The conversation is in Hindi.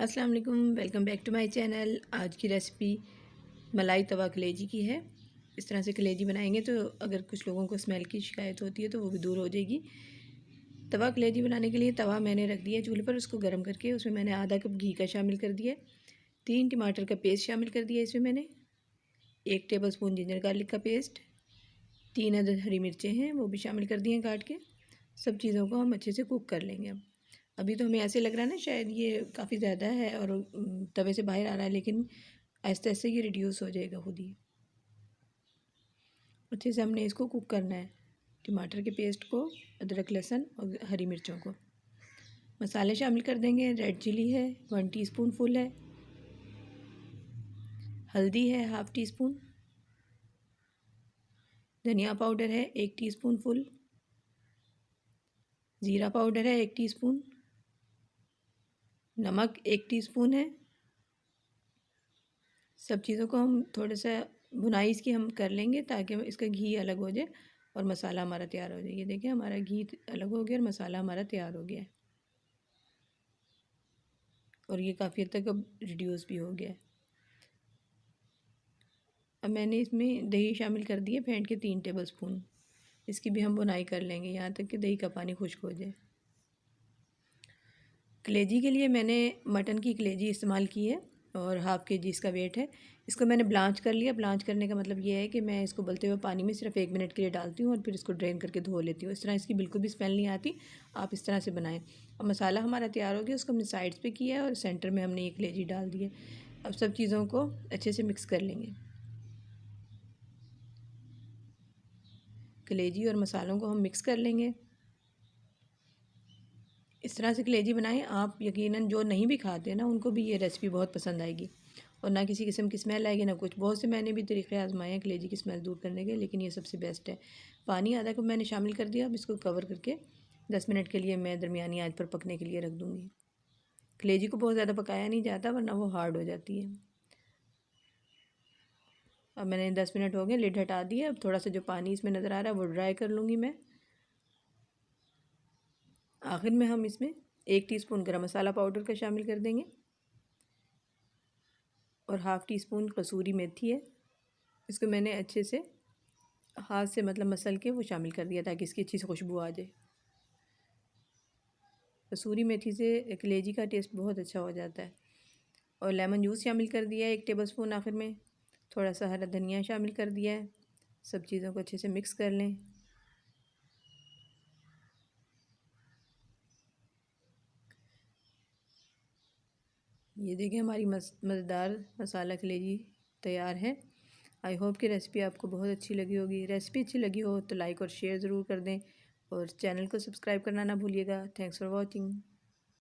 अस्सलाम वालेकुम, welcome back to my channel. आज की रेसिपी मलाई तवा कलेजी की है। इस तरह से कलेजी बनाएंगे तो अगर कुछ लोगों को स्मेल की शिकायत होती है तो वो भी दूर हो जाएगी। तवा कलेजी बनाने के लिए तवा मैंने रख दिया चूल्हे पर, उसको गर्म करके उसमें मैंने आधा कप घी का शामिल कर दिया, 3 टमाटर का पेस्ट शामिल कर दिया इसमें मैंने, 1 टेबल स्पून जिंजर गार्लिक का पेस्ट, 3 अदद हरी मिर्चें हैं वो भी शामिल कर दिए काट के। सब चीज़ों को हम अच्छे से कुक कर लेंगे। अब अभी तो हमें ऐसे लग रहा है ना शायद ये काफ़ी ज़्यादा है और तवे से बाहर आ रहा है, लेकिन आहिस्ते आहिस्ते ये रिड्यूस हो जाएगा खुद ही। अच्छे से हमने इसको कुक करना है, टमाटर के पेस्ट को, अदरक लहसुन और हरी मिर्चों को। मसाले शामिल कर देंगे। रेड चिली है 1 टीस्पून फुल है, हल्दी है 1/2 टीस्पून, धनिया पाउडर है 1 टीस्पून फुल, ज़ीरा पाउडर है 1 टीस्पून, नमक 1 टीस्पून है। सब चीज़ों को हम थोड़ा सा भुनाई इसकी हम कर लेंगे ताकि इसका घी अलग हो जाए और मसाला हमारा तैयार हो जाए। ये देखिए हमारा घी अलग हो गया और मसाला हमारा तैयार हो गया है और ये काफ़ी हद तक अब रिड्यूस भी हो गया है। अब मैंने इसमें दही शामिल कर दी है फेंट के 3 टेबल स्पून। इसकी भी हम बुनाई कर लेंगे यहाँ तक कि दही का पानी खुश्क हो जाए। कलेजी के लिए मैंने मटन की कलेजी इस्तेमाल की है और 1/2 kg इसका वेट है। इसको मैंने ब्लांच कर लिया। ब्लांच करने का मतलब ये है कि मैं इसको उबलते हुए पानी में सिर्फ 1 मिनट के लिए डालती हूँ और फिर इसको ड्रेन करके धो लेती हूँ। इस तरह इसकी बिल्कुल भी स्मेल नहीं आती। आप इस तरह से बनाएं। अब मसाला हमारा तैयार हो गया, उसको हमने साइड्स पे किया है और सेंटर में हमने ये कलेजी डाल दी है। अब सब चीज़ों को अच्छे से मिक्स कर लेंगे। कलेजी और मसालों को हम मिक्स कर लेंगे। इस तरह से कलेजी बनाएं। आप यकीनन जो नहीं भी खाते ना उनको भी ये रेसिपी बहुत पसंद आएगी और ना किसी किस्म की स्मेल आएगी ना कुछ। बहुत से मैंने भी तरीक़े आजमाए हैं कलेजी की स्मेल दूर करने के, लेकिन ये सबसे बेस्ट है। पानी आधा कप मैंने शामिल कर दिया। अब इसको कवर करके 10 मिनट के लिए मैं दरमियानी आंच पर पकने के लिए रख दूँगी। कलेजी को बहुत ज़्यादा पकाया नहीं जाता वरना वो हार्ड हो जाती है। अब मैंने 10 मिनट हो गए, लिड हटा दिया। अब थोड़ा सा जो पानी इसमें नज़र आ रहा है वो ड्राई कर लूँगी मैं। आखिर में हम इसमें 1 टीस्पून गरम मसाला पाउडर का शामिल कर देंगे और 1/2 टीस्पून कसूरी मेथी है। इसको मैंने अच्छे से हाथ से मतलब मसल के वो शामिल कर दिया ताकि इसकी अच्छी से खुशबू आ जाए। कसूरी मेथी से कलेजी का टेस्ट बहुत अच्छा हो जाता है। और लेमन जूस शामिल कर दिया है 1 टेबल स्पून आखिर में। थोड़ा सा हरा धनिया शामिल कर दिया है। सब चीज़ों को अच्छे से मिक्स कर लें। ये देखिए हमारी मज़ेदार मसाला कलेजी तैयार है। आई होप कि रेसिपी आपको बहुत अच्छी लगी होगी। रेसिपी अच्छी लगी हो तो लाइक और शेयर ज़रूर कर दें और चैनल को सब्सक्राइब करना ना भूलिएगा। Thanks for watching.